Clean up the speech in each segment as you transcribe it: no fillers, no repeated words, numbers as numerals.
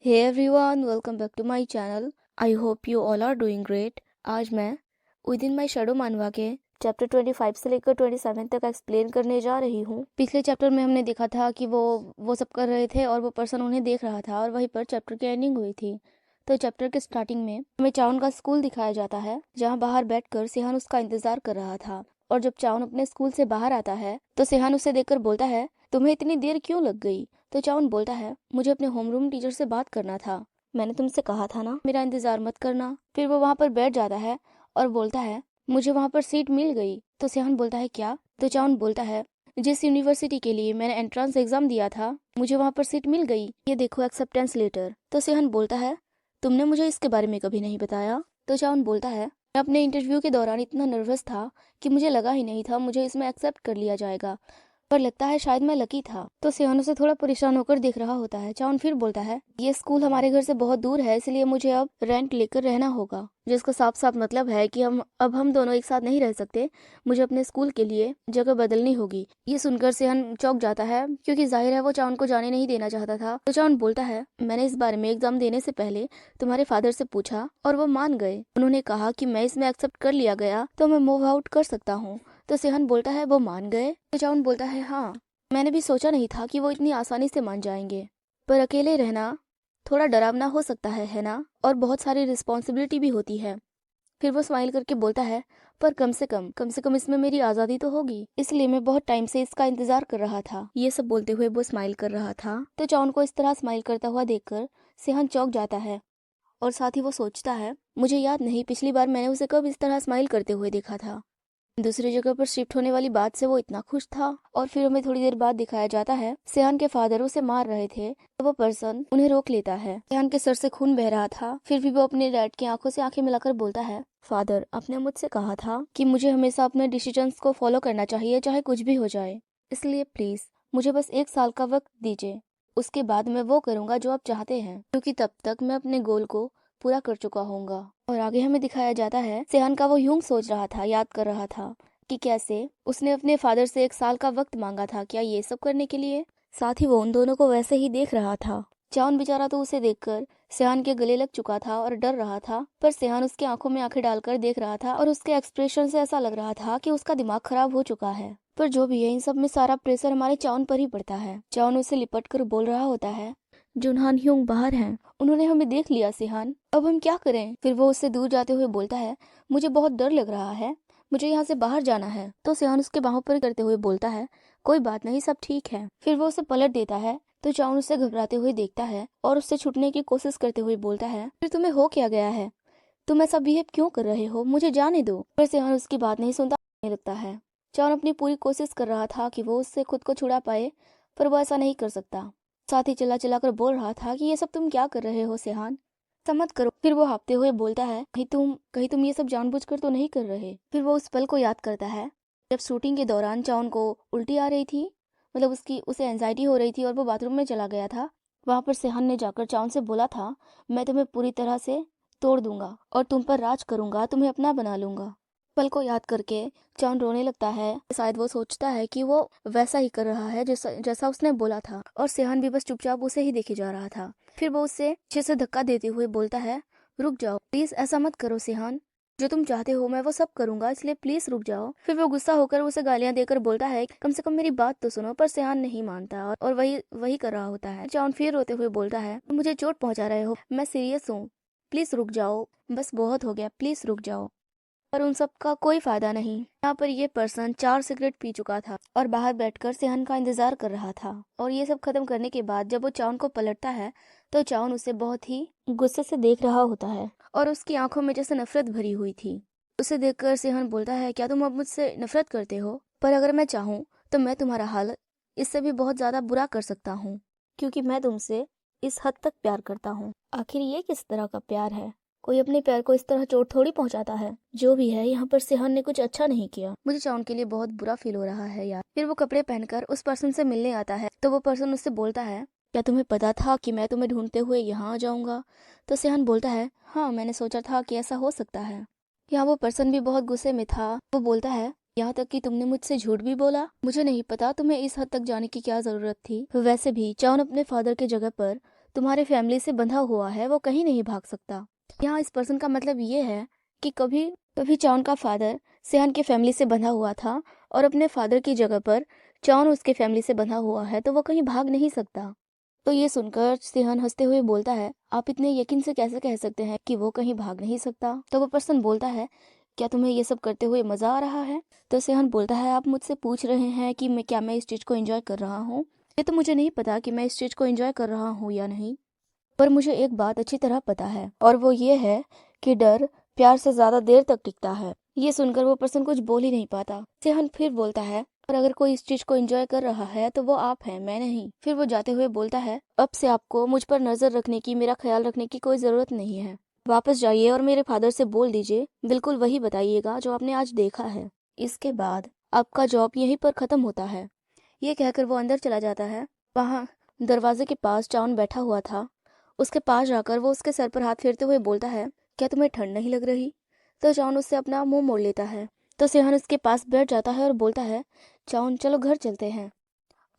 Hey everyone, welcome back to my channel. I hope you all are doing great. आज मैं with in my shadow मानवा के chapter 25 से लेकर 27 तक एक्सप्लेन करने जा रही हूँ। पिछले चैप्टर में हमने देखा था कि वो सब कर रहे थे और वो पर्सन उन्हें देख रहा था और वहीं पर चैप्टर की एंडिंग हुई थी। तो चैप्टर के स्टार्टिंग में हमें चाउन का स्कूल दिखाया जाता है, जहाँ बाहर बैठकर सेहान उसका इंतजार कर रहा था। और जब चाउन अपने स्कूल से बाहर आता है तो सेहान उसे देखकर बोलता है, तुम्हें इतनी देर क्यों लग गई? तो चाउन बोलता है, मुझे अपने होमरूम टीचर से बात करना था। मैंने तुमसे कहा था ना मेरा इंतजार मत करना। फिर वो वहाँ पर बैठ जाता है और बोलता है, मुझे वहाँ पर सीट मिल गई। तो सेहान बोलता है, क्या? तो चाउन बोलता है, जिस यूनिवर्सिटी के लिए मैंने एंट्रेंस एग्जाम दिया था मुझे वहाँ पर सीट मिल गई, ये देखो एक्सेप्टेंस लेटर। तो सेहान बोलता है, तुमने मुझे इसके बारे में कभी नहीं बताया। तो चाउन बोलता है, मैं अपने इंटरव्यू के दौरान इतना नर्वस था कि मुझे लगा ही नहीं था मुझे इसमें एक्सेप्ट कर लिया जाएगा, पर लगता है शायद मैं लकी था। तो सेहान उसे थोड़ा परेशान होकर देख रहा होता है। चाउन फिर बोलता है, ये स्कूल हमारे घर से बहुत दूर है, इसलिए मुझे अब रेंट लेकर रहना होगा, जिसका साफ साफ मतलब है कि हम दोनों एक साथ नहीं रह सकते। मुझे अपने स्कूल के लिए जगह बदलनी होगी। ये सुनकर सेहान चौंक जाता है, क्योंकि जाहिर है वो चाउन को जाने नहीं देना चाहता था। तो चाउन बोलता है, मैंने इस बारे में एग्जाम देने से पहले तुम्हारे फादर से पूछा और वो मान गए। उन्होंने कहा कि मैं इसमें एक्सेप्ट कर लिया गया तो मैं मूव आउट कर सकता हूँ। तो सेहान बोलता है, वो मान गए? तो चाउन बोलता है, हाँ, मैंने भी सोचा नहीं था कि वो इतनी आसानी से मान जाएंगे, पर अकेले रहना थोड़ा डरावना हो सकता है ना? और बहुत सारी रिस्पॉन्सिबिलिटी भी होती है। फिर वो स्माइल करके बोलता है, पर कम से कम इसमें मेरी आज़ादी तो होगी, इसलिए मैं बहुत टाइम से इसका इंतजार कर रहा था। ये सब बोलते हुए वो स्माइल कर रहा था। तो चाउन को इस तरह स्माइल करता हुआ देखकर सेहान चौंक जाता है और साथ ही वो सोचता है, मुझे याद नहीं पिछली बार मैंने उसे कब इस तरह स्माइल करते हुए देखा था। दूसरी जगह पर शिफ्ट होने वाली बात से वो इतना खुश था। और फिर हमें थोड़ी देर बाद दिखाया जाता है, सेहान के फादर उसे मार रहे थे तो वो पर्सन उन्हें रोक लेता है। सेहान के सर से खून बह रहा था, फिर भी वो अपने डैड की आंखों से आंखें मिलाकर बोलता है, फादर, आपने मुझसे कहा था कि मुझे हमेशा अपने डिसीजंस को फॉलो करना चाहिए, चाहे कुछ भी हो जाए, इसलिए प्लीज मुझे बस 1 साल का वक्त दीजिए। उसके बाद मैं वो करूंगा जो आप चाहते हैं, क्योंकि तब तक मैं अपने गोल को पूरा कर चुका होऊंगा। और आगे हमें दिखाया जाता है, सेहान का वो यूं सोच रहा था, याद कर रहा था कि कैसे उसने अपने फादर से 1 साल का वक्त मांगा था, क्या ये सब करने के लिए। साथ ही वो उन दोनों को वैसे ही देख रहा था। चाउन बेचारा तो उसे देखकर सेहान के गले लग चुका था और डर रहा था, पर सेहान उसकी आंखों में आंखें डालकर देख रहा था और उसके एक्सप्रेशन से ऐसा लग रहा था कि उसका दिमाग खराब हो चुका है। पर जो भी है, इन सब में सारा प्रेशर हमारे चाउन पर ही पड़ता है। चाउन उसे लिपट कर बोल रहा होता है, जुनहान ह्यूंग बाहर हैं, उन्होंने हमें देख लिया सेहान, अब हम क्या करें? फिर वो उससे दूर जाते हुए बोलता है, मुझे बहुत डर लग रहा है, मुझे यहाँ से बाहर जाना है। तो सेहान उसके बाहों पर करते हुए बोलता है, कोई बात नहीं, सब ठीक है। फिर वो उसे पलट देता है। तो चाउन उसे घबराते हुए देखता है और उससे छूटने की कोशिश करते हुए बोलता है, फिर तुम्हें हो क्या गया है? तुम ऐसा बिहेव क्यों कर रहे हो? मुझे जाने दो। पर सेहान उसकी बात नहीं सुनता लगता है। चाउन अपनी पूरी कोशिश कर रहा था कि वो उससे खुद को छुड़ा पाए, पर वो ऐसा नहीं कर सकता। साथ ही चिल्ला चिल्ला कर बोल रहा था कि ये सब तुम क्या कर रहे हो सेहान, समझ करो। फिर वो हाँफते हुए बोलता है, कहीं तुम ये सब जानबूझकर तो नहीं कर रहे। फिर वो उस पल को याद करता है जब शूटिंग के दौरान चाउन को उल्टी आ रही थी, मतलब उसे एंजाइटी हो रही थी और वो बाथरूम में चला गया था। वहां पर सेहान ने जाकर चाउन से बोला था, मैं तुम्हें पूरी तरह से तोड़ दूंगा और तुम पर राज करूंगा, तुम्हें अपना बना लूंगा। पल को याद करके चाउन रोने लगता है। शायद वो सोचता है कि वो वैसा ही कर रहा है जैसा जैसा उसने बोला था, और सेहान भी बस चुपचाप उसे ही देखे जा रहा था। फिर वो उससे पीछे से धक्का देते हुए बोलता है, रुक जाओ प्लीज, ऐसा मत करो सेहान, जो तुम चाहते हो मैं वो सब करूंगा, इसलिए प्लीज रुक जाओ। फिर वो गुस्सा होकर उसे गालियां देकर बोलता है, कम से कम मेरी बात तो सुनो। पर सेहान नहीं मानता और वही वही कर रहा होता है। चाउन फिर रोते हुए बोलता है, मुझे चोट पहुंचा रहे हो, मैं सीरियस हूँ, प्लीज रुक जाओ, बस बहुत हो गया, प्लीज रुक जाओ। पर उन सब का कोई फायदा नहीं। यहाँ पर ये पर्सन 4 सिगरेट पी चुका था और बाहर बैठकर सेहन का इंतजार कर रहा था। और ये सब खत्म करने के बाद जब वो चाउन को पलटता है तो चाउन उसे बहुत ही गुस्से से देख रहा होता है और उसकी आंखों में जैसे नफरत भरी हुई थी। उसे देखकर सेहन बोलता है, क्या तुम अब मुझसे नफरत करते हो? पर अगर मैं चाहूँ तो मैं तुम्हारा हाल इससे भी बहुत ज्यादा बुरा कर सकता हूँ, क्योंकि मैं तुमसे इस हद तक प्यार करता हूँ। आखिर ये किस तरह का प्यार है? कोई अपने प्यार को इस तरह चोट थोड़ी पहुंचाता है। जो भी है, यहाँ पर सेहन ने कुछ अच्छा नहीं किया। मुझे चाउन के लिए बहुत बुरा फील हो रहा है यार। फिर वो कपड़े पहनकर उस पर्सन से मिलने आता है तो वो पर्सन उससे बोलता है, क्या तुम्हें पता था कि मैं तुम्हें ढूंढते हुए यहाँ आ जाऊंगा? तो सेहन बोलता है, हाँ, मैंने सोचा था कि ऐसा हो सकता है। यहाँ वो पर्सन भी बहुत गुस्से में था। वो बोलता है, यहाँ तक कि तुमने मुझसे झूठ भी बोला। मुझे नहीं पता तुम्हें इस हद तक जाने की क्या जरूरत थी। वैसे भी चाउन अपने फादर की जगह पर तुम्हारे फैमिली से बंधा हुआ है वो कहीं नहीं भाग सकता। यहाँ इस पर्सन का मतलब ये है कि कभी कभी चाउन का फादर सेहन के फैमिली से बंधा हुआ था और अपने फादर की जगह पर चाउन उसके फैमिली से बंधा हुआ है, तो वो कहीं भाग नहीं सकता। तो ये सुनकर सेहन हंसते हुए बोलता है, आप इतने यकीन से कैसे कह सकते हैं कि वो कहीं भाग नहीं सकता? तो वो पर्सन बोलता है, क्या तुम्हें ये सब करते हुए मजा आ रहा है? तो सेहन बोलता है, आप मुझसे पूछ रहे हैं कि मैं इस चीज को एंजॉय कर रहा हूँ? ये तो मुझे नहीं पता कि मैं इस चीज को एंजॉय कर रहा हूँ या नहीं, पर मुझे एक बात अच्छी तरह पता है, और वो ये है कि डर प्यार से ज्यादा देर तक टिकता है। ये सुनकर वो पर्सन कुछ बोल ही नहीं पाता। सेहन फिर बोलता है, और अगर कोई इस चीज को एंजॉय कर रहा है तो वो आप हैं, मैं नहीं। फिर वो जाते हुए बोलता है, अब से आपको मुझ पर नजर रखने की, मेरा ख्याल रखने की कोई जरूरत नहीं है। वापस जाइए और मेरे फादर से बोल दीजिए, बिल्कुल वही बताइएगा जो आपने आज देखा है। इसके बाद आपका जॉब यहीं पर खत्म होता है। ये कहकर वो अंदर चला जाता है। वहाँ दरवाजे के पास चाउन बैठा हुआ था। उसके पास जाकर वो उसके सर पर हाथ फेरते हुए बोलता है, क्या तुम्हें ठंड नहीं लग रही? तो चाउन उससे अपना मुंह मोड़ लेता है। तो सेहन उसके पास बैठ जाता है और बोलता है, चाउन चलो घर चलते हैं।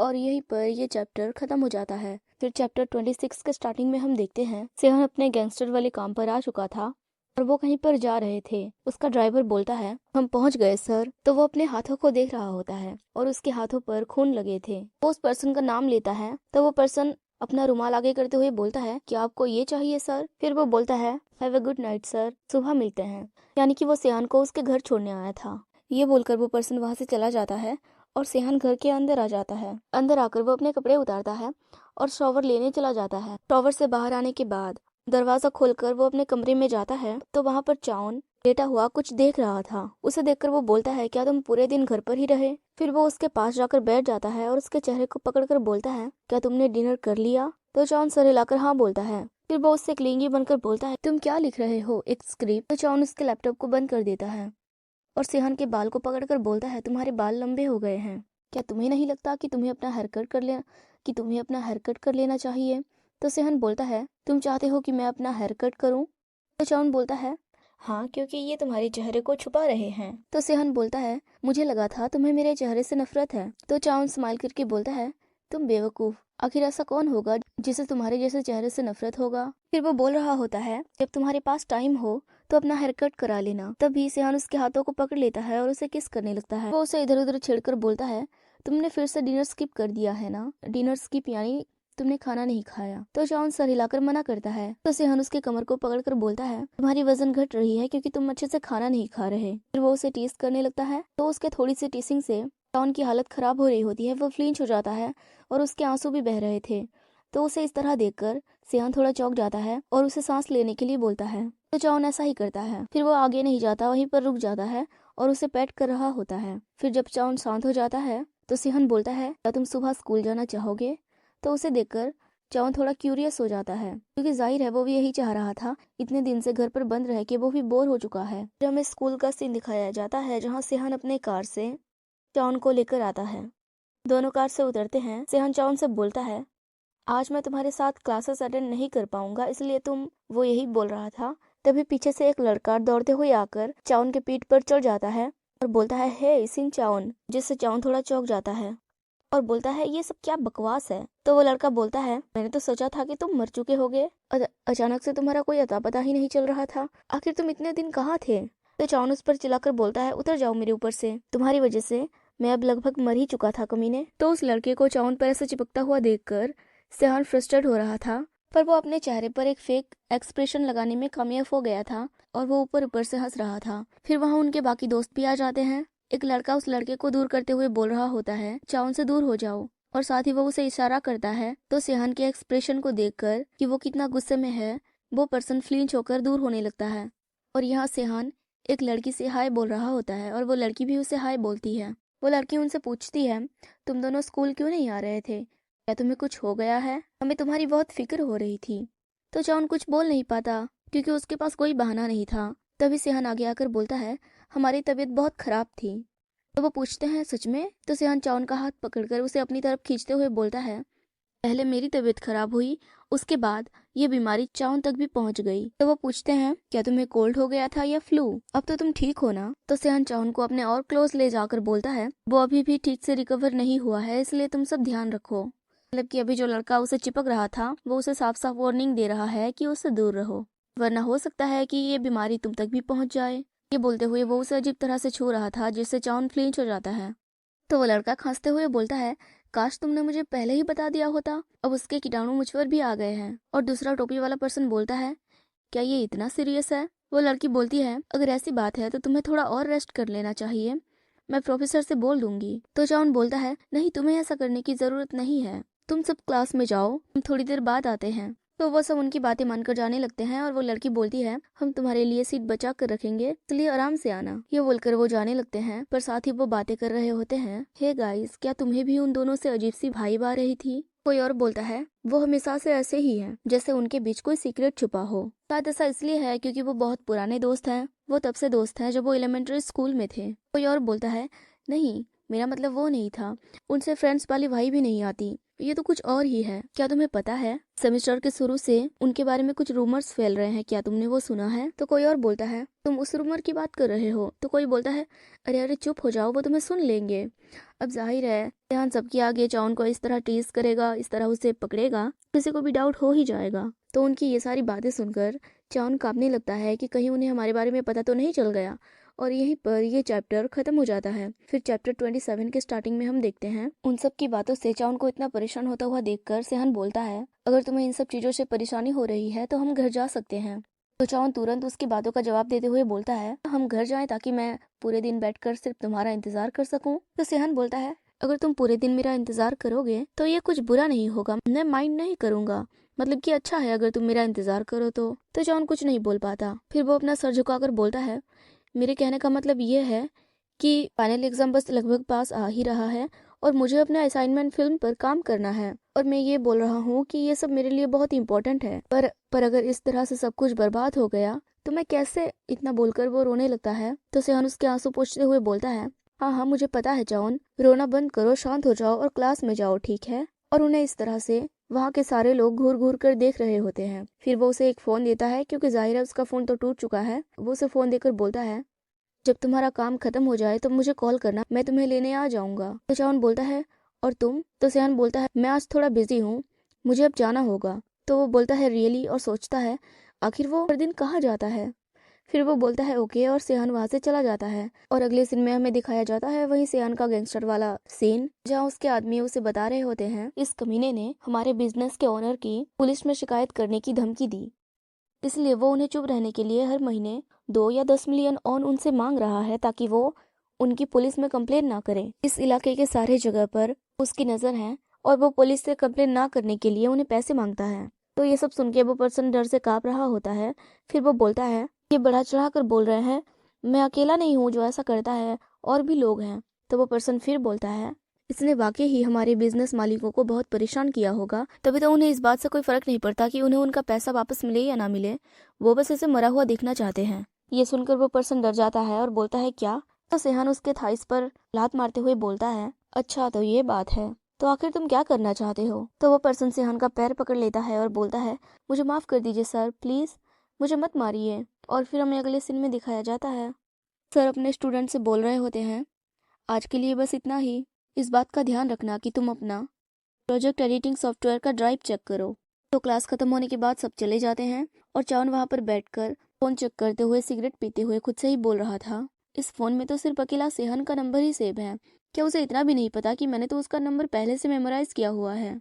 और यहीं पर ये चैप्टर खत्म हो जाता है। फिर चैप्टर 26 के स्टार्टिंग में हम देखते हैं सेहन अपने गैंगस्टर वाले काम पर आ चुका था और वो कहीं पर जा रहे थे। उसका ड्राइवर बोलता है, हम पहुंच गए सर। तो वो अपने हाथों को देख रहा होता है और उसके हाथों पर खून लगे थे। वो उस पर्सन का नाम लेता है तो वो पर्सन अपना रुमाल आगे करते हुए बोलता है, क्या आपको ये चाहिए सर? फिर वो बोलता है, have a good night sir, सुबह मिलते हैं। यानी कि वो सेहन को उसके घर छोड़ने आया था। ये बोलकर वो पर्सन वहां से चला जाता है और सेहन घर के अंदर आ जाता है। अंदर आकर वो अपने कपड़े उतारता है और शॉवर लेने चला जाता है। शॉवर से बाहर आने के बाद दरवाजा खोलकर वो अपने कमरे में जाता है तो वहां पर चाउन लेटा हुआ कुछ देख रहा था। उसे देखकर वो बोलता है, क्या तुम पूरे दिन घर पर ही रहे? फिर वो उसके पास जाकर बैठ जाता है और उसके चेहरे को पकड़कर बोलता है, क्या तुमने डिनर कर लिया? तो चाउन सर हिलाकर हाँ बोलता है। फिर वो उससे क्लिंगी बनकर बोलता है, तुम क्या लिख रहे हो, एक स्क्रिप्ट? तो चाउन उसके लैपटॉप को बंद कर देता है और सेहन के बाल को पकड़कर बोलता है, तुम्हारे बाल लंबे हो गए हैं, क्या तुम्हें नहीं लगता कि तुम्हें अपना हेयर कट कर लेना चाहिए? तो सेहन बोलता है, तुम चाहते हो कि मैं अपना हेयर कट करूं? तो चाउन बोलता है, हाँ, क्योंकि ये तुम्हारे चेहरे को छुपा रहे हैं। तो सेहन बोलता है, मुझे लगा था तुम्हें मेरे चेहरे से नफरत है। तो चाउन स्माइल करके बोलता है, तुम बेवकूफ, आखिर ऐसा कौन होगा जिसे तुम्हारे जैसे चेहरे से नफरत होगा? फिर वो बोल रहा होता है, जब तुम्हारे पास टाइम हो तो अपना हेयर कट करा लेना। तभी सेहन उसके हाथों को पकड़ लेता है और उसे किस करने लगता है। वो उसे इधर उधर छेड़कर बोलता है, तुमने फिर से डिनर स्किप कर दिया है ना? डिनर स्किप यानी तुमने खाना नहीं खाया। तो चाउन सर हिलाकर मना करता है। तो सेहन उसके कमर को पकड़कर बोलता है, तुम्हारी वजन घट रही है क्योंकि तुम अच्छे से खाना नहीं खा रहे। फिर वो उसे टीस करने लगता है। तो उसके थोड़ी सी टीसिंग से चाउन की हालत खराब हो रही होती है। वो फ्लिंच हो जाता है और उसके आंसू भी बह रहे थे। तो उसे इस तरह देखकर सेहन थोड़ा चौंक जाता है और उसे सांस लेने के लिए बोलता है। तो चाउन ऐसा ही करता है। फिर वो आगे नहीं जाता, वहीं पर रुक जाता है और उसे पैट कर रहा होता है। फिर जब चाउन शांत हो जाता है तो सेहन बोलता है, क्या तुम सुबह स्कूल जाना चाहोगे? तो उसे देखकर चाउन थोड़ा क्यूरियस हो जाता है क्योंकि जाहिर है वो भी यही चाह रहा था। इतने दिन से घर पर बंद रह के वो भी बोर हो चुका है। फिर हमें स्कूल का सीन दिखाया जाता है जहाँ सेहन अपने कार से चाउन को लेकर आता है। दोनों कार से उतरते हैं। सेहन चाउन से बोलता है, आज मैं तुम्हारे साथ क्लासेस अटेंड नहीं कर पाऊंगा, इसलिए तुम। वो यही बोल रहा था तभी पीछे से एक लड़का दौड़ते हुए आकर चाउन के पीठ पर चढ़ जाता है और बोलता है, हे सिन चाउन, जिससे चाउन थोड़ा चौंक जाता है और बोलता है, ये सब क्या बकवास है? तो वो लड़का बोलता है, मैंने तो सोचा था कि तुम मर चुके होगे। अचानक से तुम्हारा कोई अता पता ही नहीं चल रहा था। आखिर तुम इतने दिन कहाँ थे? तो चाउन उस पर चिल्लाकर बोलता है, उतर जाओ मेरे ऊपर से, तुम्हारी वजह से मैं अब लगभग मर ही चुका था कमीने। तो उस लड़के को चाउन पर ऐसे चिपकता हुआ देखकर सेहान फ्रस्ट्रेट हो रहा था, पर वो अपने चेहरे पर एक फेक एक्सप्रेशन लगाने में कामयाब हो गया था और वो ऊपर ऊपर से हंस रहा था। फिर वहाँ उनके बाकी दोस्त भी आ जाते हैं। एक लड़का उस लड़के को दूर करते हुए बोल रहा होता है, चाउन से दूर हो जाओ, और साथ ही वो उसे इशारा करता है। तो सेहान के एक्सप्रेशन को देखकर कि वो कितना गुस्से में है, वो पर्सन फ्लिंच होकर दूर होने लगता है। और यहाँ सेहान एक लड़की से हाय बोल रहा होता है और वो लड़की भी उसे हाय बोलती है। वो लड़की उनसे पूछती है, तुम दोनों स्कूल क्यों नहीं आ रहे थे? क्या तुम्हें कुछ हो गया है? हमें तुम्हारी बहुत फिक्र हो रही थी। तो चाउन कुछ बोल नहीं पाता क्योंकि उसके पास कोई बहाना नहीं था। तभी सेहान आगे आकर बोलता है, हमारी तबीयत बहुत खराब थी। तो वो पूछते हैं, सच में? तो सेहान चाउन का हाथ पकड़कर उसे अपनी तरफ खींचते हुए बोलता है, पहले मेरी तबीयत खराब हुई, उसके बाद ये बीमारी चाउन तक भी पहुंच गई। तो वो पूछते हैं, क्या तुम्हें कोल्ड हो गया था या फ्लू? अब तो तुम ठीक हो ना? तो सेहान चाउन को अपने और क्लोज ले जाकर बोलता है, वो अभी भी ठीक से रिकवर नहीं हुआ है, इसलिए तुम सब ध्यान रखो। मतलब कि अभी जो लड़का उसे चिपक रहा था वो उसे साफ साफ वार्निंग दे रहा है कि उससे दूर रहो, वरना हो सकता है कि ये बीमारी तुम तक भी पहुंच जाए। ये बोलते हुए वो उसे अजीब तरह से छू रहा था जिससे चाउन फ्लिंच हो जाता है। तो वो लड़का खांसते हुए बोलता है, काश तुमने मुझे पहले ही बता दिया होता, अब उसके कीटाणु मुझ पर भी आ गए हैं। और दूसरा टोपी वाला पर्सन बोलता है, क्या ये इतना सीरियस है? वो लड़की बोलती है, अगर ऐसी बात है तो तुम्हें थोड़ा और रेस्ट कर लेना चाहिए, मैं प्रोफेसर से बोल दूंगी। तो चाउन बोलता है, नहीं, तुम्हें ऐसा करने की जरूरत नहीं है, तुम सब क्लास में जाओ, हम थोड़ी देर बाद आते हैं। तो वो सब उनकी बातें मानकर जाने लगते हैं और वो लड़की बोलती है, हम तुम्हारे लिए सीट बचा कर रखेंगे, इसलिए आराम से आना। ये बोलकर वो जाने लगते हैं, पर साथ ही वो बातें कर रहे होते हैं, हे गाइस, क्या तुम्हें भी उन दोनों से अजीब सी वाइब आ रही थी? कोई और बोलता है, वो हमेशा से ऐसे ही है, जैसे उनके बीच कोई सीक्रेट छुपा हो। शायद ऐसा इसलिए है क्योंकि वो बहुत पुराने दोस्त हैं, वो तब से दोस्त हैं जब वो एलिमेंट्री स्कूल में थे। कोई और बोलता है, नहीं, मेरा मतलब वो नहीं था, उनसे फ्रेंड्स वाली वाइब भी नहीं आती, ये तो कुछ और ही है। क्या तुम्हें पता है, सेमेस्टर के शुरू से उनके बारे में कुछ रूमर्स फैल रहे हैं, क्या तुमने वो सुना है? तो कोई और बोलता है, तुम उस रूमर की बात कर रहे हो? तो कोई बोलता है, अरे अरे चुप हो जाओ, वो तुम्हें सुन लेंगे। अब जाहिर है ध्यान सबके आगे चाउन को इस तरह टीज करेगा, इस तरह उसे पकड़ेगा, किसी को भी डाउट हो ही जाएगा। तो उनकी ये सारी बातें सुनकर चाउन कांपने लगता है कि कहीं उन्हें हमारे बारे में पता तो नहीं चल गया। और यहीं पर ये चैप्टर खत्म हो जाता है। फिर चैप्टर 27 के स्टार्टिंग में हम देखते हैं, उन सब की बातों से चाउन को इतना परेशान होता हुआ देखकर सेहन बोलता है, अगर तुम्हें इन सब चीजों से परेशानी हो रही है तो हम घर जा सकते हैं। तो चाउन तुरंत उसकी बातों का जवाब देते हुए बोलता है, हम घर जाएं ताकि मैं पूरे दिन बैठकर सिर्फ तुम्हारा इंतजार कर सकूं। तो सेहन बोलता है, अगर तुम पूरे दिन मेरा इंतजार करोगे तो ये कुछ बुरा नहीं होगा, मैं माइंड नहीं करूंगा, मतलब कि अच्छा है अगर तुम मेरा इंतजार करो तो चाउन कुछ नहीं बोल पाता। फिर वो अपना सर झुकाकर बोलता है, मेरे कहने का मतलब ये है कि फाइनल एग्जाम बस लगभग पास आ ही रहा है और मुझे अपना असाइनमेंट फिल्म पर काम करना है, और मैं ये बोल रहा हूँ कि ये सब मेरे लिए बहुत इंपॉर्टेंट है, पर अगर इस तरह से सब कुछ बर्बाद हो गया तो मैं कैसे? इतना बोलकर वो रोने लगता है। तो सेहन उसके आंसू पोंछते हुए बोलता है, हाँ हाँ मुझे पता है चाउन, रोना बंद करो, शांत हो जाओ और क्लास में जाओ, ठीक है? और उन्हें इस तरह से वहाँ के सारे लोग घूर घूर कर देख रहे होते हैं। फिर वो उसे एक फोन देता है, क्योंकि जाहिर है उसका फोन तो टूट चुका है। वो उसे फोन देकर बोलता है, जब तुम्हारा काम खत्म हो जाए तो मुझे कॉल करना, मैं तुम्हें लेने आ जाऊंगा। तो चाउन बोलता है, और तुम? तो सेहन बोलता है, मैं आज थोड़ा बिजी हूँ, मुझे अब जाना होगा। तो वो बोलता है, रियली? और सोचता है आखिर वो हर दिन कहाँ जाता है। फिर वो बोलता है ओके, और सेहन वहां से चला जाता है। और अगले सीन में हमें दिखाया जाता है वही सेहन का गैंगस्टर वाला सीन, जहाँ उसके आदमी उसे बता रहे होते हैं, इस कमीने ने हमारे बिजनेस के ओनर की पुलिस में शिकायत करने की धमकी दी, इसलिए वो उन्हें चुप रहने के लिए हर महीने 2 या 10 मिलियन ऑन उनसे मांग रहा है, ताकि वो उनकी पुलिस में कंप्लेन ना करें। इस इलाके के सारे जगह पर उसकी नजर है और वो पुलिस से कंप्लेन ना करने के लिए उन्हें पैसे मांगता है। तो ये सब सुन के वो पर्सन डर से कांप रहा होता है। फिर वो बोलता है, ये बढ़ा चढ़ा कर बोल रहे हैं, मैं अकेला नहीं हूँ जो ऐसा करता है, और भी लोग हैं। तो वो पर्सन फिर बोलता है, इसने वाकई ही हमारे बिजनेस मालिकों को बहुत परेशान किया होगा, तभी तो उन्हें इस बात से कोई फर्क नहीं पड़ता कि उन्हें उनका पैसा वापस मिले या ना मिले, वो बस इसे मरा हुआ देखना चाहते हैं। ये सुनकर वो पर्सन डर जाता है और बोलता है, क्या? तो सेहान उसके थाइस पर लात मारते हुए बोलता है, अच्छा तो ये बात है, तो आखिर तुम क्या करना चाहते हो? तो वो पर्सन सेहान का पैर पकड़ लेता है और बोलता है, मुझे माफ कर दीजिए सर, प्लीज मुझे मत मारिए। और फिर हमें अगले सीन में दिखाया जाता है, सर अपने स्टूडेंट से बोल रहे होते हैं, आज के लिए बस इतना ही, इस बात का ध्यान रखना कि तुम अपना प्रोजेक्ट एडिटिंग सॉफ्टवेयर का ड्राइव चेक करो। तो क्लास खत्म होने के बाद सब चले जाते हैं और चाउन वहां पर बैठकर फोन चेक करते हुए सिगरेट पीते हुए खुद से ही बोल रहा था, इस फोन में तो सिर्फ अकेला सेहन का नंबर ही सेव है, क्या उसे इतना भी नहीं पता कि मैंने तो उसका नंबर पहले से मेमोराइज किया हुआ है?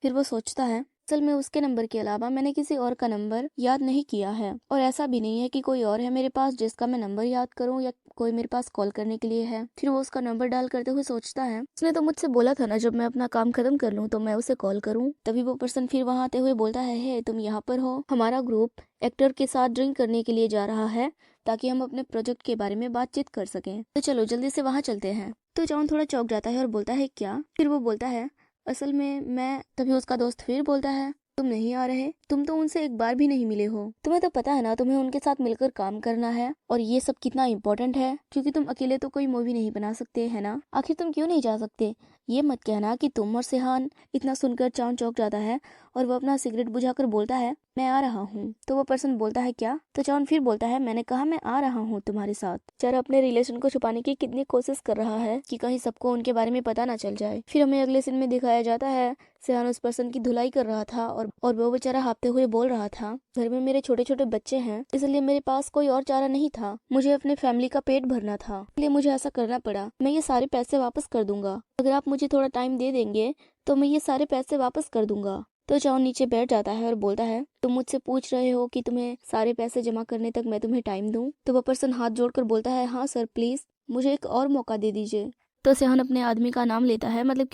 फिर वो सोचता है, असल में उसके नंबर के अलावा मैंने किसी और का नंबर याद नहीं किया है, और ऐसा भी नहीं है कि कोई और है मेरे पास जिसका मैं नंबर याद करूं या कोई मेरे पास कॉल करने के लिए है। फिर वो उसका नंबर डायल करते हुए सोचता है, उसने तो मुझसे बोला था ना जब मैं अपना काम खत्म कर लूं तो मैं उसे कॉल करूं। तभी वो पर्सन फिर वहां आते हुए बोलता है, हे तुम यहाँ पर हो, हमारा ग्रुप एक्टर के साथ ड्रिंक करने के लिए जा रहा है ताकि हम अपने प्रोजेक्ट के बारे में बातचीत कर सकें, तो चलो जल्दी से वहाँ चलते हैं। तो जॉन थोड़ा चौंक जाता है और बोलता है, क्या? फिर वो बोलता है, असल में मैं। तभी उसका दोस्त फिर बोलता है, तुम नहीं आ रहे? तुम तो उनसे एक बार भी नहीं मिले हो, तुम्हें तो पता है ना तुम्हें उनके साथ मिलकर काम करना है, और ये सब कितना इम्पोर्टेंट है, क्योंकि तुम अकेले तो कोई मूवी नहीं बना सकते है ना, आखिर तुम क्यों नहीं जा सकते? ये मत कहना कि तुम और सेहान। इतना सुनकर चाउन चौंक जाता है और वो अपना सिगरेट बुझाकर बोलता है, मैं आ रहा हूँ। तो वो पर्सन बोलता है, क्या? तो चाउन फिर बोलता है, मैंने कहा मैं आ रहा हूँ तुम्हारे साथ। चारा अपने रिलेशन को छुपाने की कितनी कोशिश कर रहा है कि कहीं सबको उनके बारे में पता ना चल जाए। फिर हमें अगले सीन में दिखाया जाता है सेहान उस पर्सन की धुलाई कर रहा था और वो बेचारा हांफते हुए बोल रहा था, घर में मेरे छोटे छोटे बच्चे हैं, इसलिए मेरे पास कोई और चारा नहीं था, मुझे अपने फैमिली का पेट भरना था, इसलिए मुझे ऐसा करना पड़ा। मैं ये सारे पैसे वापस कर दूंगा, अगर आप मुझे थोड़ा टाइम दे देंगे तो मैं ये सारे पैसे वापस कर दूंगा। तो चाउन नीचे बैठ जाता है और बोलता है, तुम मुझसे पूछ रहे हो कि तुम्हें सारे पैसे जमा करने तक मैं तुम्हें टाइम दूं? तो वह पर्सन हाथ जोड़कर बोलता है, हाँ सर, प्लीज मुझे एक और मौका दे दीजिए। तो सेहान अपने आदमी का नाम लेता है, मतलब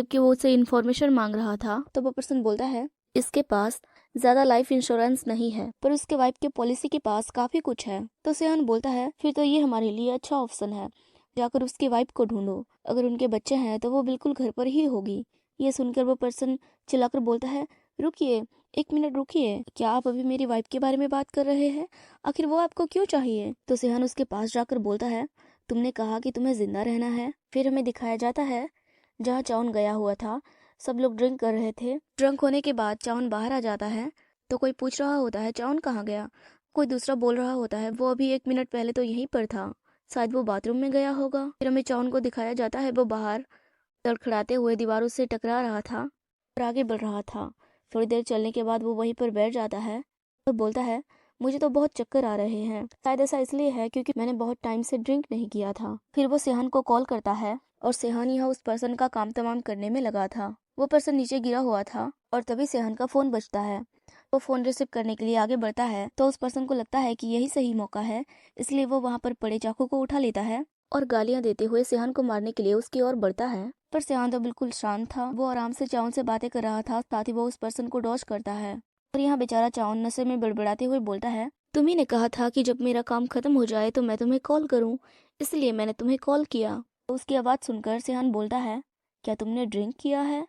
कि वो उससे इन्फॉर्मेशन मांग रहा था। तो वह पर्सन बोलता है, इसके पास ज्यादा लाइफ इंश्योरेंस नहीं है, पर उसके वाइफ के पॉलिसी के पास काफी कुछ है। तो सेहान बोलता है, फिर तो ये हमारे लिए अच्छा ऑप्शन है, जाकर उसकी वाइफ को ढूंढो, अगर उनके बच्चे हैं तो वो बिल्कुल घर पर ही होगी। ये सुनकर वो पर्सन चिल्लाकर बोलता है, रुकिए, एक मिनट रुकिए, क्या आप अभी मेरी वाइफ के बारे में बात कर रहे हैं? आखिर वो आपको क्यों चाहिए? तो सेहान उसके पास जाकर बोलता है, तुमने कहा कि तुम्हें जिंदा रहना है। फिर हमें दिखाया जाता है जहाँ चाउन गया हुआ था, सब लोग ड्रिंक कर रहे थे। ड्रंक होने के बाद चाउन बाहर आ जाता है, तो कोई पूछ रहा होता है, चाउन कहाँ गया? कोई दूसरा बोल रहा होता है, वो अभी 1 मिनट पहले तो यहीं पर था, शायद वो बाथरूम में गया होगा। फिर हमें चाउन को दिखाया जाता है, वो बाहर लड़खड़ाते हुए दीवारों से टकरा रहा था और आगे बढ़ रहा था। थोड़ी देर चलने के बाद वो वहीं पर बैठ जाता है और बोलता है, मुझे तो बहुत चक्कर आ रहे हैं, शायद ऐसा इसलिए है क्योंकि मैंने बहुत टाइम से ड्रिंक नहीं किया था। फिर वो सेहान को कॉल करता है और सेहान यहाँ उस पर्सन का काम तमाम करने में लगा था। वो पर्सन नीचे गिरा हुआ था और तभी सेहान का फोन बजता है। वो फोन रिसीव करने के लिए आगे बढ़ता है तो उस पर्सन को लगता है कि यही सही मौका है, इसलिए वो वहां पर पड़े चाकू को उठा लेता है और गालियां देते हुए सेहान को मारने के लिए उसकी ओर बढ़ता है। पर सेहान तो बिल्कुल शांत था, वो आराम से चाउन से बातें कर रहा था, साथ ही वो उस पर्सन को डॉज करता है। और यहाँ बेचारा चाउन नशे में बड़बड़ाते हुए बोलता है, तुम्ही ने कहा था कि जब मेरा काम खत्म हो जाए तो मैं तुम्हें कॉल करूं, इसलिए मैंने तुम्हें कॉल किया। तो उसकी आवाज सुनकर सेहान बोलता है, क्या तुमने ड्रिंक किया है?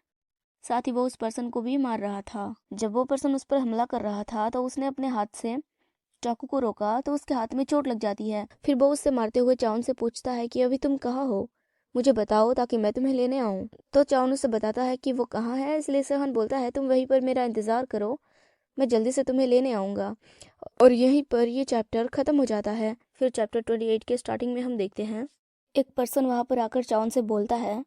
साथ ही वो उस पर्सन को भी मार रहा था। जब वो पर्सन उस पर हमला कर रहा था तो उसने अपने हाथ से चाकू को रोका तो उसके हाथ में चोट लग जाती है। फिर वो उससे मारते हुए चाउन से पूछता है कि अभी तुम कहाँ हो, मुझे बताओ ताकि मैं तुम्हें लेने आऊं। तो चाउन उसे बताता है कि वो कहाँ है, इसलिए सेहान बोलता है, तुम वहीं पर मेरा इंतजार करो, मैं जल्दी से तुम्हें लेने आऊंगा। और यहीं पर ये चैप्टर खत्म हो जाता है। फिर चैप्टर 28 के स्टार्टिंग में हम देखते हैं एक पर्सन वहां पर आकर चाउन से बोलता है,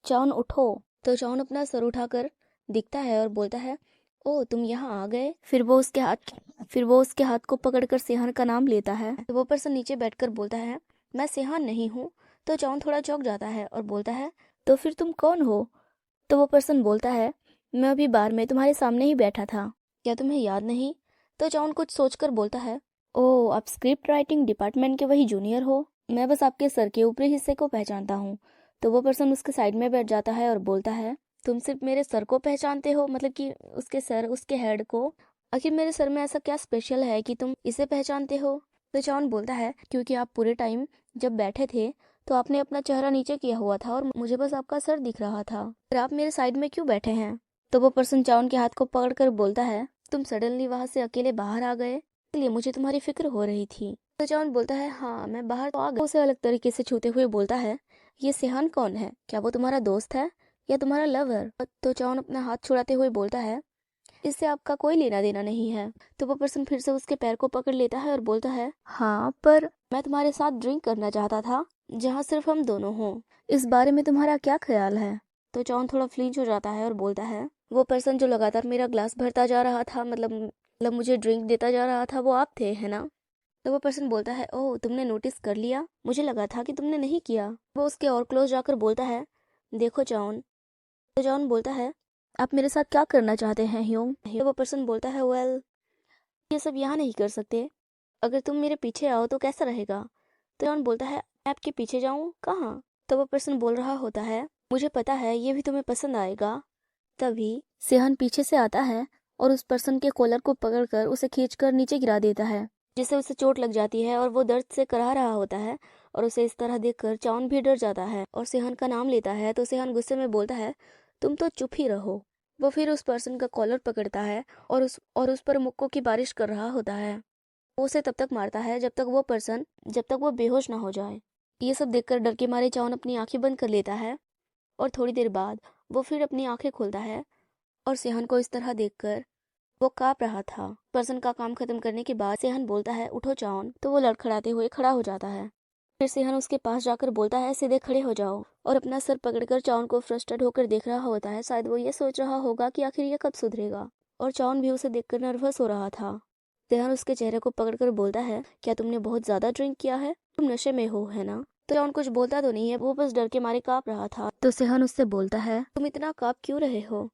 चाउन उठो। तो चाउन अपना सर उठाकर दिखता है और बोलता है, ओ तुम यहाँ आ गए। फिर वो उसके हाथ को पकड़कर सेहान का नाम लेता है। तो वो पर्सन नीचे बैठकर बोलता है, मैं सेहान नहीं हूँ। तो चाउन थोड़ा चौंक जाता है और बोलता है, तो फिर तुम कौन हो? तो वो पर्सन बोलता है, मैं अभी बार में तुम्हारे सामने ही बैठा था, क्या तुम्हें याद नहीं? तो चाउन कुछ सोचकर बोलता है, ओ आप स्क्रिप्ट राइटिंग डिपार्टमेंट के वही जूनियर हो, मैं बस आपके सर के ऊपरी हिस्से को पहचानता हूँ। तो वो पर्सन उसके साइड में बैठ जाता है और बोलता है, तुम सिर्फ मेरे सर को पहचानते हो, मतलब कि उसके सर, उसके हेड को? आखिर मेरे सर में ऐसा क्या स्पेशल है कि तुम इसे पहचानते हो? तो चाउन बोलता है, क्योंकि आप पूरे टाइम जब बैठे थे तो आपने अपना चेहरा नीचे किया हुआ था और मुझे बस आपका सर दिख रहा था, फिर आप मेरे साइड में क्यों बैठे हैं? तो वो पर्सन चाउन के हाथ को पकड़कर बोलता है, तुम सडनली वहां से अकेले बाहर आ गए, इसलिए मुझे तुम्हारी फिक्र हो रही थी। तो चाउन बोलता है, हाँ मैं बाहर तो आ गया। उसे अलग तरीके से छूते हुए बोलता है, ये सेहान कौन है? क्या वो तुम्हारा दोस्त है या तुम्हारा लवर? तो चाउन अपना हाथ छुड़ाते हुए बोलता है, इससे आपका कोई लेना देना नहीं है। तो वो पर्सन फिर से उसके पैर को पकड़ लेता है और बोलता है, हाँ पर मैं तुम्हारे साथ ड्रिंक करना चाहता था जहाँ सिर्फ हम दोनों हों, इस बारे में तुम्हारा क्या ख्याल है? तो चाउन थोड़ा फ्लिंच हो जाता है और बोलता है, वो पर्सन जो लगातार मेरा ग्लास भरता जा रहा था, मतलब मुझे ड्रिंक देता जा रहा था, वो आप थे, है ना? तो वो पर्सन बोलता है, ओह तुमने नोटिस कर लिया, मुझे लगा था कि तुमने नहीं किया। वो उसके और क्लोज जाकर बोलता है, देखो चाउन। तो चाउन बोलता है, आप मेरे साथ क्या करना चाहते हैं ह्यूम? तो वो पर्सन बोलता है, वेल ये सब यहाँ नहीं कर सकते, अगर तुम मेरे पीछे आओ तो कैसा रहेगा? तो चाउन बोलता है, मैं आपके पीछे जाऊँ? कहाँ? तो वो पर्सन बोल रहा होता है, मुझे पता है ये भी तुम्हें पसंद आएगा। तभी सेहान पीछे से आता है और उस पर्सन के कॉलर को पकड़कर उसे खींचकर नीचे गिरा देता है, जिससे उसे चोट लग जाती है और वो दर्द से कराह रहा होता है। और उसे इस तरह देखकर चाउन भी डर जाता है और सेहान का नाम लेता है। तो सेहान गुस्से में बोलता है, तुम तो चुप ही रहो। वो फिर उस पर्सन का कॉलर पकड़ता है और उस पर मुक्कों की बारिश कर रहा होता है। वो उसे तब तक मारता है जब तक वो बेहोश ना हो जाए। ये सब देखकर डर के मारे चाउन अपनी आंखें बंद कर लेता है और थोड़ी देर बाद वो फिर अपनी आंखें खोलता है और सेहान को इस तरह देखकर वो कांप रहा था। पर्सन का काम खत्म करने के बाद सेहान बोलता है, उठो चाउन। तो वो लड़खड़ाते हुए खड़ा हो जाता है फिर सेहन उसके पास जाकर बोलता है सीधे खड़े हो जाओ, और अपना सर पकड़कर चाउन को फ्रस्ट्रेट होकर देख रहा होता है। शायद वो ये सोच रहा होगा कि आखिर ये कब सुधरेगा, और चाउन भी उसे देखकर नर्वस हो रहा था। सेहन उसके चेहरे को पकड़कर बोलता है क्या तुमने बहुत ज्यादा ड्रिंक किया है, तुम नशे में हो है ना। तो चाउन कुछ बोलता तो नहीं है, वो बस डर के मारे कांप रहा था। तो सेहन उससे बोलता है तुम इतना कांप क्यों रहे हो।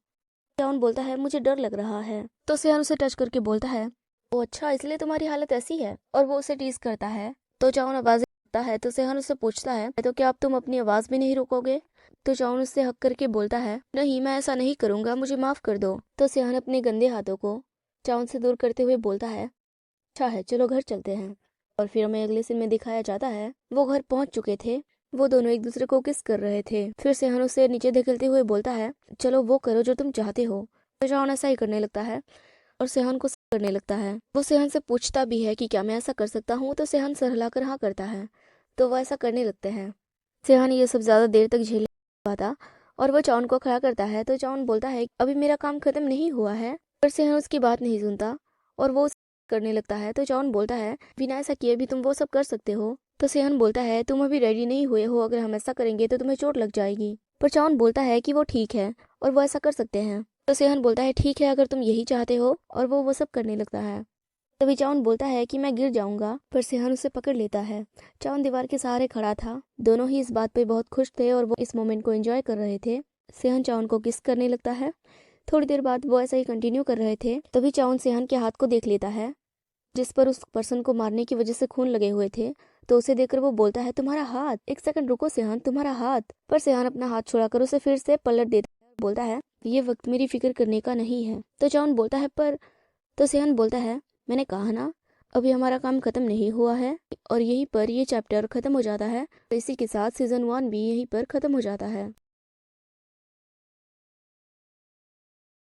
चाउन बोलता है मुझे डर लग रहा है। तो सेहन उसे टच करके बोलता है ओ अच्छा, इसलिए तुम्हारी हालत ऐसी है, और वो उसे टीज करता है। तो चाउन आवाज है। तो सेहन उससे पूछता है तो क्या अब तुम अपनी आवाज भी नहीं रोकोगे। तो चाउन उससे हक करके बोलता है नहीं, मैं ऐसा नहीं करूंगा, मुझे माफ कर दो। तो सेहन अपने गंदे हाथों को चाउन से दूर करते हुए बोलता है अच्छा है, चलो घर चलते हैं। और फिर हमें अगले सीन में दिखाया जाता है वो घर पहुंच चुके थे। वो दोनों एक दूसरे को किस कर रहे थे। फिर सेहन उसे नीचे धकेलते हुए बोलता है चलो वो करो जो तुम चाहते हो। तो चाउन ऐसा ही करने लगता है और सेहन को करने लगता है। वो सेहन से पूछता भी है कि क्या मैं ऐसा कर सकता हूँ, तो सेहन सर हिलाकर हाँ करता है। तो वो ऐसा करने लगते हैं। सेहन ये सब ज्यादा देर तक झेल नहीं पाता और वो चाउन को खड़ा करता है। तो चाउन बोलता है अभी मेरा काम खत्म नहीं हुआ है, पर सेहन उसकी बात नहीं सुनता और वो करने लगता है। तो चाउन बोलता है बिना ऐसा किए भी तुम वो सब कर सकते हो। तो सेहन बोलता है तुम अभी रेडी नहीं हुए हो, अगर हम ऐसा करेंगे तो तुम्हें चोट लग जाएगी। पर चाउन बोलता है कि वो ठीक है और वो ऐसा कर सकते हैं। तो सेहन बोलता है ठीक है, अगर तुम यही चाहते हो, और वो सब करने लगता है। तभी चाउन बोलता है कि मैं गिर जाऊंगा, पर सेहन उसे पकड़ लेता है। चाउन दीवार के सहारे खड़ा था। दोनों ही इस बात पे बहुत खुश थे और वो इस मोमेंट को एंजॉय कर रहे थे। सेहन चाउन को किस करने लगता है। थोड़ी देर बाद वो ऐसा ही कंटिन्यू कर रहे थे, तभी चाउन सेहन के हाथ को देख लेता है जिस पर उस पर्सन को मारने की वजह से खून लगे हुए थे। तो उसे देखकर वो बोलता है तुम्हारा हाथ, एक सेकंड रुको सेहन, तुम्हारा हाथ। पर सेहन अपना हाथ छुड़ाकर उसे फिर से पलट देता है, बोलता है ये वक्त मेरी फिक्र करने का नहीं है। तो चाउन बोलता है पर, तो सेहन बोलता है मैंने कहा ना अभी हमारा काम खत्म नहीं हुआ है। और यहीं पर ये चैप्टर खत्म हो जाता है। इसी के साथ सीजन 1 भी यहीं पर खत्म हो जाता है।